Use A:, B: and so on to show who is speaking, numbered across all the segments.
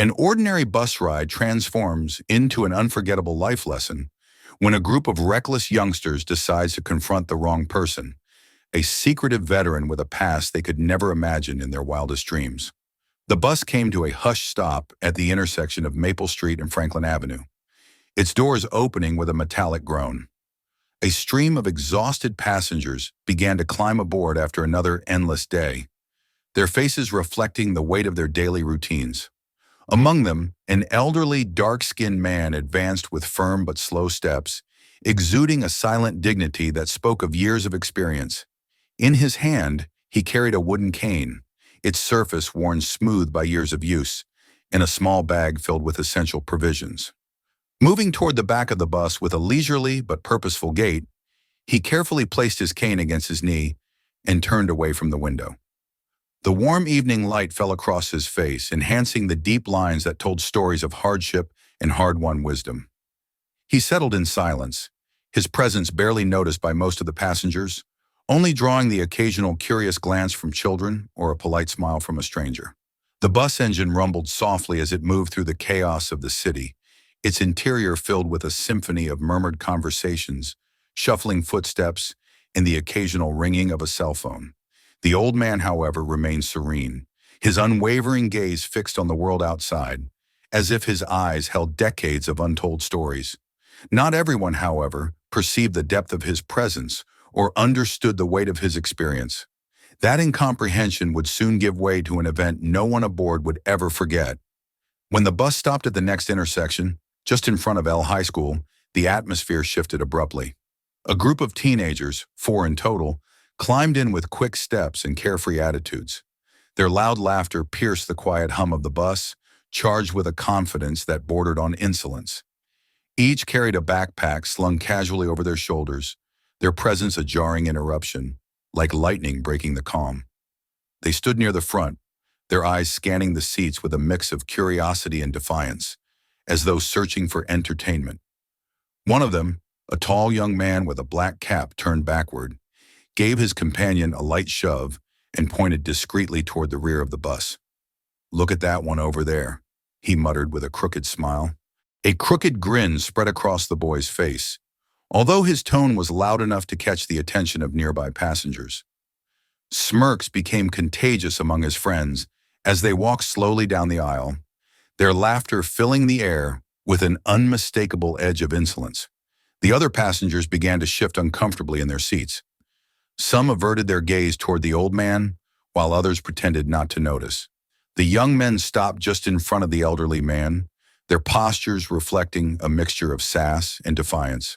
A: An ordinary bus ride transforms into an unforgettable life lesson when a group of reckless youngsters decides to confront the wrong person, a secretive veteran with a past they could never imagine in their wildest dreams. The bus came to a hushed stop at the intersection of Maple Street and Franklin Avenue, its doors opening with a metallic groan. A stream of exhausted passengers began to climb aboard after another endless day, their faces reflecting the weight of their daily routines. Among them, an elderly, dark-skinned man advanced with firm but slow steps, exuding a silent dignity that spoke of years of experience. In his hand, he carried a wooden cane, its surface worn smooth by years of use, and a small bag filled with essential provisions. Moving toward the back of the bus with a leisurely but purposeful gait, he carefully placed his cane against his knee and turned away from the window. The warm evening light fell across his face, enhancing the deep lines that told stories of hardship and hard-won wisdom. He settled in silence, his presence barely noticed by most of the passengers, only drawing the occasional curious glance from children or a polite smile from a stranger. The bus engine rumbled softly as it moved through the chaos of the city, its interior filled with a symphony of murmured conversations, shuffling footsteps, and the occasional ringing of a cell phone. The old man, however, remained serene, his unwavering gaze fixed on the world outside, as if his eyes held decades of untold stories. Not everyone, however, perceived the depth of his presence or understood the weight of his experience. That incomprehension would soon give way to an event no one aboard would ever forget. When the bus stopped at the next intersection, just in front of L High School, the atmosphere shifted abruptly. A group of teenagers, 4 in total, climbed in with quick steps and carefree attitudes. Their loud laughter pierced the quiet hum of the bus, charged with a confidence that bordered on insolence. Each carried a backpack slung casually over their shoulders, their presence a jarring interruption, like lightning breaking the calm. They stood near the front, their eyes scanning the seats with a mix of curiosity and defiance, as though searching for entertainment. One of them, a tall young man with a black cap turned backward, gave his companion a light shove and pointed discreetly toward the rear of the bus. "Look at that one over there," he muttered with a crooked smile. A crooked grin spread across the boy's face, although his tone was loud enough to catch the attention of nearby passengers. Smirks became contagious among his friends as they walked slowly down the aisle, their laughter filling the air with an unmistakable edge of insolence. The other passengers began to shift uncomfortably in their seats. Some averted their gaze toward the old man, while others pretended not to notice. The young men stopped just in front of the elderly man, their postures reflecting a mixture of sass and defiance.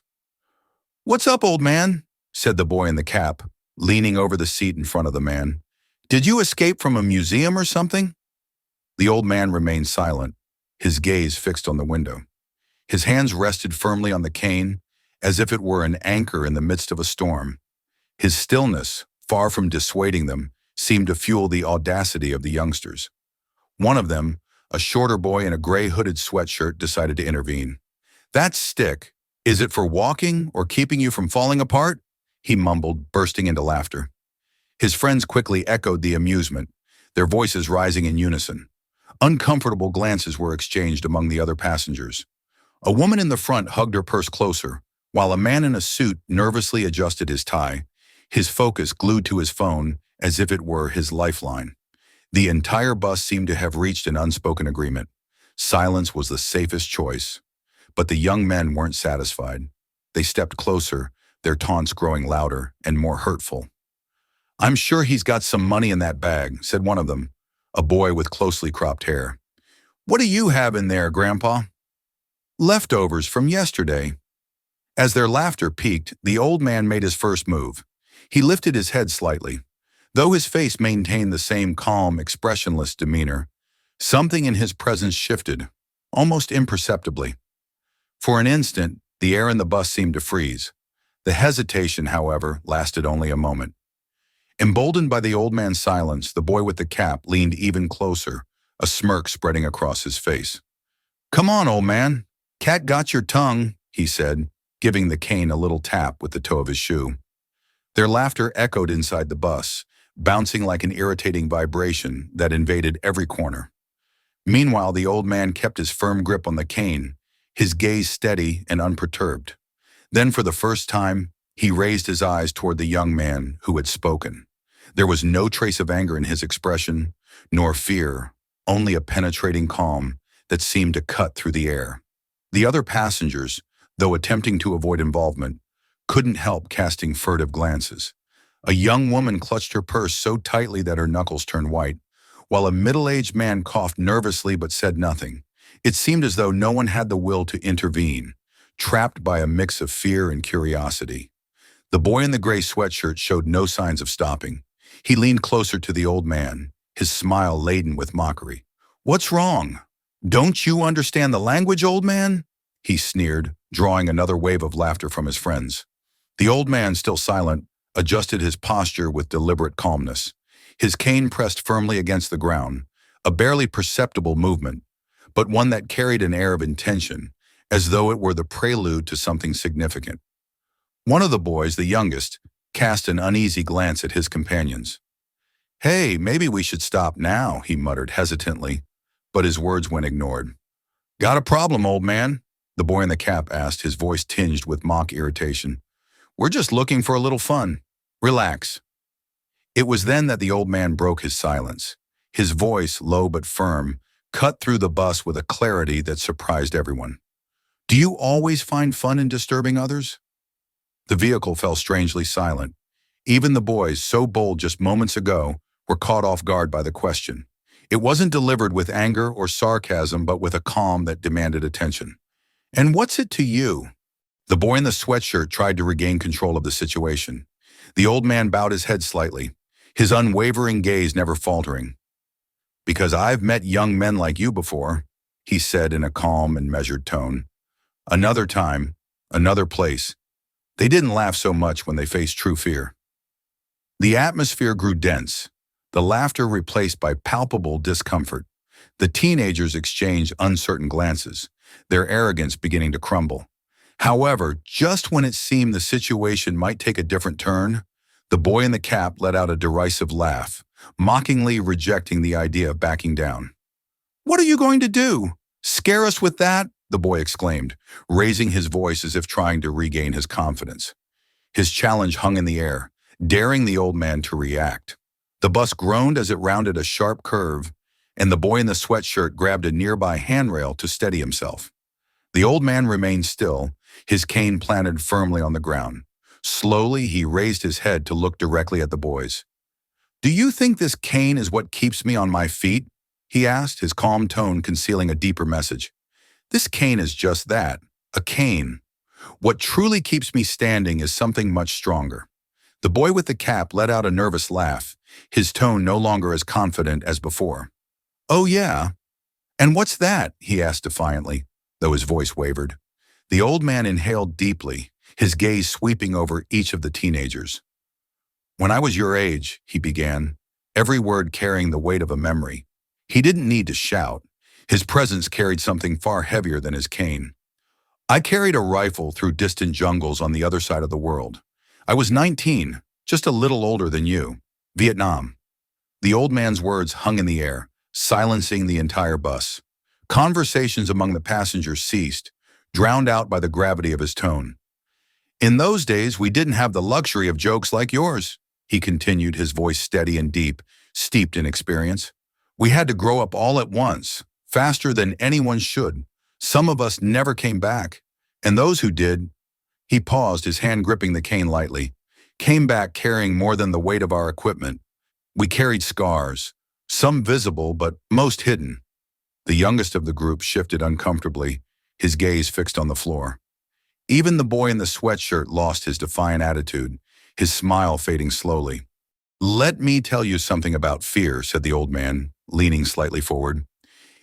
A: "What's up, old man?" said the boy in the cap, leaning over the seat in front of the man. "Did you escape from a museum or something?" The old man remained silent, his gaze fixed on the window. His hands rested firmly on the cane, as if it were an anchor in the midst of a storm. His stillness, far from dissuading them, seemed to fuel the audacity of the youngsters. One of them, a shorter boy in a gray hooded sweatshirt, decided to intervene. "That stick, is it for walking or keeping you from falling apart?" he mumbled, bursting into laughter. His friends quickly echoed the amusement, their voices rising in unison. Uncomfortable glances were exchanged among the other passengers. A woman in the front hugged her purse closer, while a man in a suit nervously adjusted his tie, his focus glued to his phone as if it were his lifeline. The entire bus seemed to have reached an unspoken agreement. Silence was the safest choice. But the young men weren't satisfied. They stepped closer, their taunts growing louder and more hurtful. "I'm sure he's got some money in that bag," said one of them, a boy with closely cropped hair. "What do you have in there, Grandpa?" "Leftovers from yesterday." As their laughter peaked, the old man made his first move. He lifted his head slightly. Though his face maintained the same calm, expressionless demeanor, something in his presence shifted, almost imperceptibly. For an instant, the air in the bus seemed to freeze. The hesitation, however, lasted only a moment. Emboldened by the old man's silence, the boy with the cap leaned even closer, a smirk spreading across his face. "Come on, old man. Cat got your tongue," he said, giving the cane a little tap with the toe of his shoe. Their laughter echoed inside the bus, bouncing like an irritating vibration that invaded every corner. Meanwhile, the old man kept his firm grip on the cane, his gaze steady and unperturbed. Then, for the first time, he raised his eyes toward the young man who had spoken. There was no trace of anger in his expression, nor fear, only a penetrating calm that seemed to cut through the air. The other passengers, though attempting to avoid involvement, couldn't help casting furtive glances. A young woman clutched her purse so tightly that her knuckles turned white, while a middle-aged man coughed nervously but said nothing. It seemed as though no one had the will to intervene, trapped by a mix of fear and curiosity. The boy in the gray sweatshirt showed no signs of stopping. He leaned closer to the old man, his smile laden with mockery. "What's wrong? Don't you understand the language, old man?" he sneered, drawing another wave of laughter from his friends. The old man, still silent, adjusted his posture with deliberate calmness. His cane pressed firmly against the ground, a barely perceptible movement, but one that carried an air of intention, as though it were the prelude to something significant. One of the boys, the youngest, cast an uneasy glance at his companions. "Hey, maybe we should stop now," he muttered hesitantly, but his words went ignored. "Got a problem, old man?" the boy in the cap asked, his voice tinged with mock irritation. "We're just looking for a little fun. Relax." It was then that the old man broke his silence. His voice, low but firm, cut through the bus with a clarity that surprised everyone. "Do you always find fun in disturbing others?" The vehicle fell strangely silent. Even the boys, so bold just moments ago, were caught off guard by the question. It wasn't delivered with anger or sarcasm, but with a calm that demanded attention. "And what's it to you?" The boy in the sweatshirt tried to regain control of the situation. The old man bowed his head slightly, his unwavering gaze never faltering. "Because I've met young men like you before," he said in a calm and measured tone. "Another time, another place. They didn't laugh so much when they faced true fear." The atmosphere grew dense, the laughter replaced by palpable discomfort. The teenagers exchanged uncertain glances, their arrogance beginning to crumble. However, just when it seemed the situation might take a different turn, the boy in the cap let out a derisive laugh, mockingly rejecting the idea of backing down. "What are you going to do? Scare us with that?" the boy exclaimed, raising his voice as if trying to regain his confidence. His challenge hung in the air, daring the old man to react. The bus groaned as it rounded a sharp curve, and the boy in the sweatshirt grabbed a nearby handrail to steady himself. The old man remained still, his cane planted firmly on the ground. Slowly, he raised his head to look directly at the boys. "Do you think this cane is what keeps me on my feet?" he asked, his calm tone concealing a deeper message. "This cane is just that, a cane. What truly keeps me standing is something much stronger." The boy with the cap let out a nervous laugh, his tone no longer as confident as before. "Oh yeah? And what's that?" he asked defiantly, though his voice wavered. The old man inhaled deeply, his gaze sweeping over each of the teenagers. "When I was your age," he began, every word carrying the weight of a memory. He didn't need to shout. His presence carried something far heavier than his cane. "I carried a rifle through distant jungles on the other side of the world. I was 19, just a little older than you. Vietnam." The old man's words hung in the air, silencing the entire bus. Conversations among the passengers ceased, drowned out by the gravity of his tone. "In those days, we didn't have the luxury of jokes like yours," he continued, his voice steady and deep, steeped in experience. "We had to grow up all at once, faster than anyone should. Some of us never came back, and those who did—" He paused, his hand gripping the cane lightly. "Came back carrying more than the weight of our equipment. We carried scars, some visible but most hidden." The youngest of the group shifted uncomfortably, his gaze fixed on the floor. Even the boy in the sweatshirt lost his defiant attitude, his smile fading slowly. "Let me tell you something about fear," said the old man, leaning slightly forward.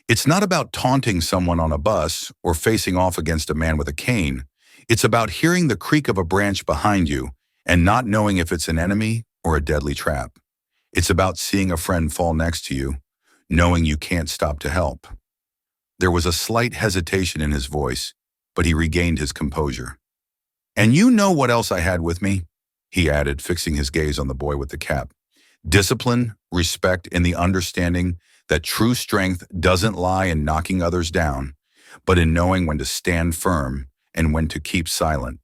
A: "It's not about taunting someone on a bus or facing off against a man with a cane. It's about hearing the creak of a branch behind you and not knowing if it's an enemy or a deadly trap. It's about seeing a friend fall next to you, knowing you can't stop to help." There was a slight hesitation in his voice, but he regained his composure. "And you know what else I had with me?" he added, fixing his gaze on the boy with the cap. "Discipline, respect, and the understanding that true strength doesn't lie in knocking others down, but in knowing when to stand firm and when to keep silent.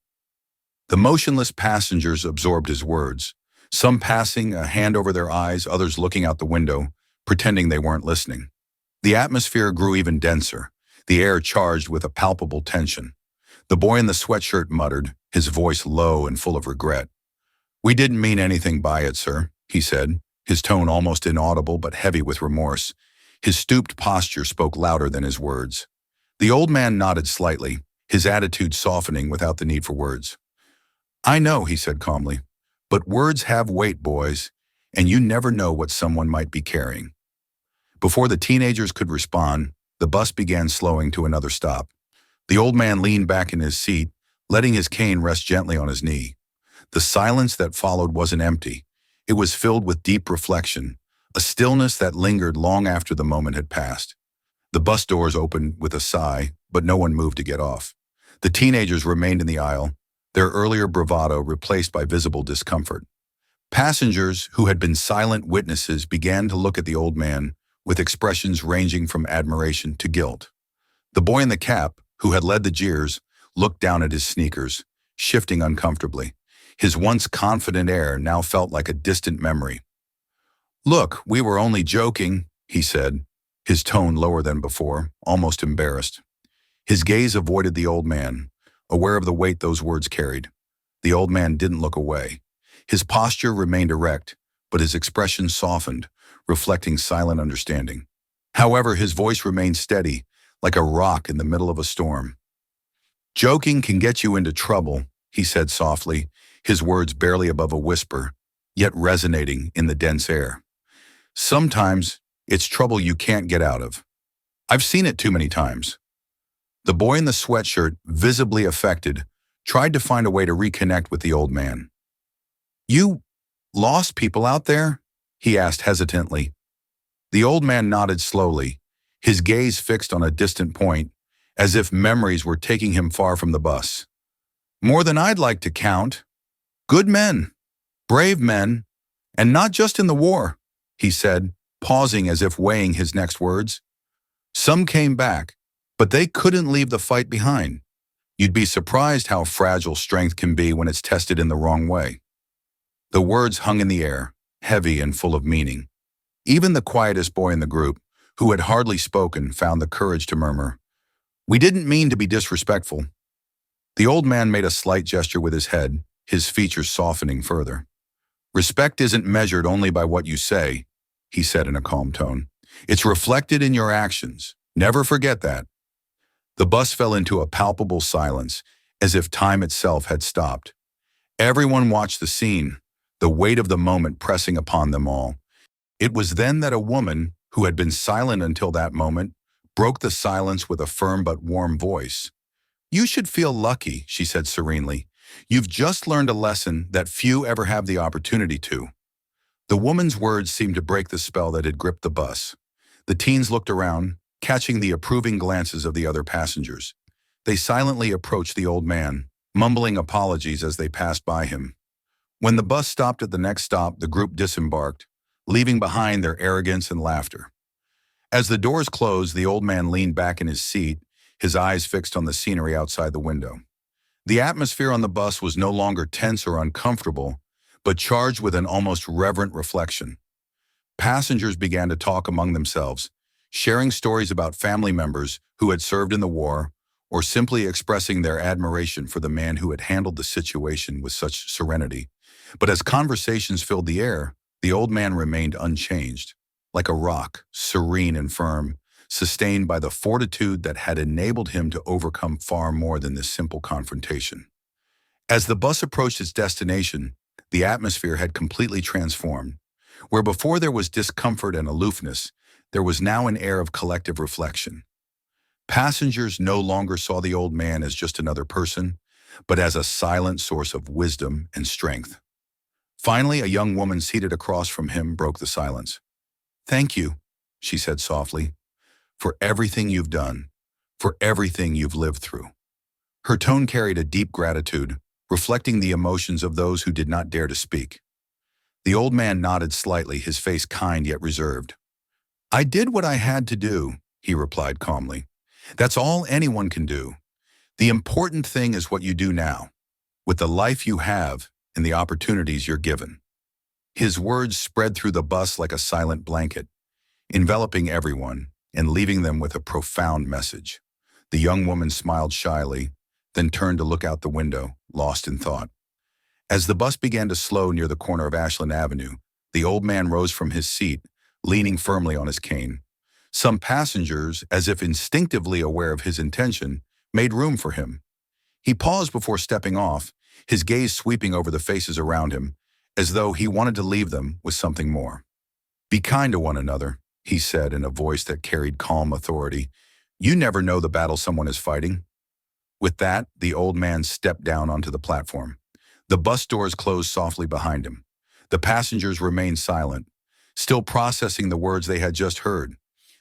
A: The motionless passengers absorbed his words, some passing a hand over their eyes, others looking out the window, pretending they weren't listening. The atmosphere grew even denser, the air charged with a palpable tension. The boy in the sweatshirt muttered, his voice low and full of regret. "We didn't mean anything by it, sir," he said, his tone almost inaudible but heavy with remorse. His stooped posture spoke louder than his words. The old man nodded slightly, his attitude softening without the need for words. "I know," he said calmly, "but words have weight, boys, and you never know what someone might be carrying." Before the teenagers could respond, the bus began slowing to another stop. The old man leaned back in his seat, letting his cane rest gently on his knee. The silence that followed wasn't empty. It was filled with deep reflection, a stillness that lingered long after the moment had passed. The bus doors opened with a sigh, but no one moved to get off. The teenagers remained in the aisle, their earlier bravado replaced by visible discomfort. Passengers who had been silent witnesses began to look at the old man with expressions ranging from admiration to guilt. The boy in the cap, who had led the jeers, looked down at his sneakers, shifting uncomfortably. His once confident air now felt like a distant memory. "Look, we were only joking," he said, his tone lower than before, almost embarrassed. His gaze avoided the old man, aware of the weight those words carried. The old man didn't look away. His posture remained erect, but his expression softened, reflecting silent understanding. However, his voice remained steady, like a rock in the middle of a storm. "Joking can get you into trouble," he said softly, his words barely above a whisper, yet resonating in the dense air. "Sometimes it's trouble you can't get out of. I've seen it too many times." The boy in the sweatshirt, visibly affected, tried to find a way to reconnect with the old man. "You lost people out there?" he asked hesitantly. The old man nodded slowly, his gaze fixed on a distant point, as if memories were taking him far from the bus. "More than I'd like to count. Good men, brave men, and not just in the war," he said, pausing as if weighing his next words. "Some came back, but they couldn't leave the fight behind. You'd be surprised how fragile strength can be when it's tested in the wrong way." The words hung in the air, heavy and full of meaning. Even the quietest boy in the group, who had hardly spoken, found the courage to murmur, "We didn't mean to be disrespectful." The old man made a slight gesture with his head, his features softening further. "Respect isn't measured only by what you say," he said in a calm tone. "It's reflected in your actions. Never forget that." The bus fell into a palpable silence, as if time itself had stopped. Everyone watched the scene, the weight of the moment pressing upon them all. It was then that a woman, who had been silent until that moment, broke the silence with a firm but warm voice. "You should feel lucky," she said serenely. "You've just learned a lesson that few ever have the opportunity to." The woman's words seemed to break the spell that had gripped the bus. The teens looked around, catching the approving glances of the other passengers. They silently approached the old man, mumbling apologies as they passed by him. When the bus stopped at the next stop, the group disembarked, leaving behind their arrogance and laughter. As the doors closed, the old man leaned back in his seat, his eyes fixed on the scenery outside the window. The atmosphere on the bus was no longer tense or uncomfortable, but charged with an almost reverent reflection. Passengers began to talk among themselves, sharing stories about family members who had served in the war, or simply expressing their admiration for the man who had handled the situation with such serenity. But as conversations filled the air, the old man remained unchanged, like a rock, serene and firm, sustained by the fortitude that had enabled him to overcome far more than this simple confrontation. As the bus approached its destination, the atmosphere had completely transformed. Where before there was discomfort and aloofness, there was now an air of collective reflection. Passengers no longer saw the old man as just another person, but as a silent source of wisdom and strength. Finally, a young woman seated across from him broke the silence. "Thank you," she said softly, "for everything you've done, for everything you've lived through." Her tone carried a deep gratitude, reflecting the emotions of those who did not dare to speak. The old man nodded slightly, his face kind yet reserved. "I did what I had to do," he replied calmly. "That's all anyone can do. The important thing is what you do now, with the life you have and the opportunities you're given." His words spread through the bus like a silent blanket, enveloping everyone and leaving them with a profound message. The young woman smiled shyly, then turned to look out the window, lost in thought. As the bus began to slow near the corner of Ashland Avenue, the old man rose from his seat, leaning firmly on his cane. Some passengers, as if instinctively aware of his intention, made room for him. He paused before stepping off, his gaze sweeping over the faces around him, as though he wanted to leave them with something more. "Be kind to one another," he said in a voice that carried calm authority. "You never know the battle someone is fighting." With that, the old man stepped down onto the platform. The bus doors closed softly behind him. The passengers remained silent, still processing the words they had just heard.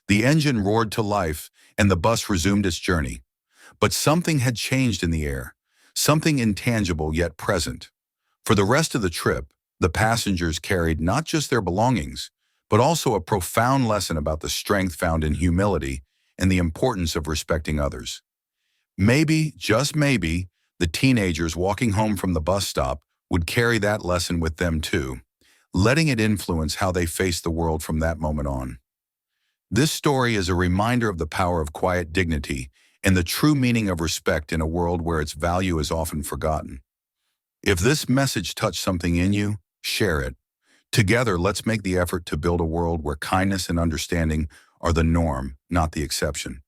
A: The engine roared to life, and the bus resumed its journey. But something had changed in the air, something intangible yet present. For the rest of the trip, the passengers carried not just their belongings, but also a profound lesson about the strength found in humility and the importance of respecting others. Maybe, just maybe, the teenagers walking home from the bus stop would carry that lesson with them too, letting it influence how they face the world from that moment on. This story is a reminder of the power of quiet dignity and the true meaning of respect in a world where its value is often forgotten. If this message touched something in you, share it. Together, let's make the effort to build a world where kindness and understanding are the norm, not the exception.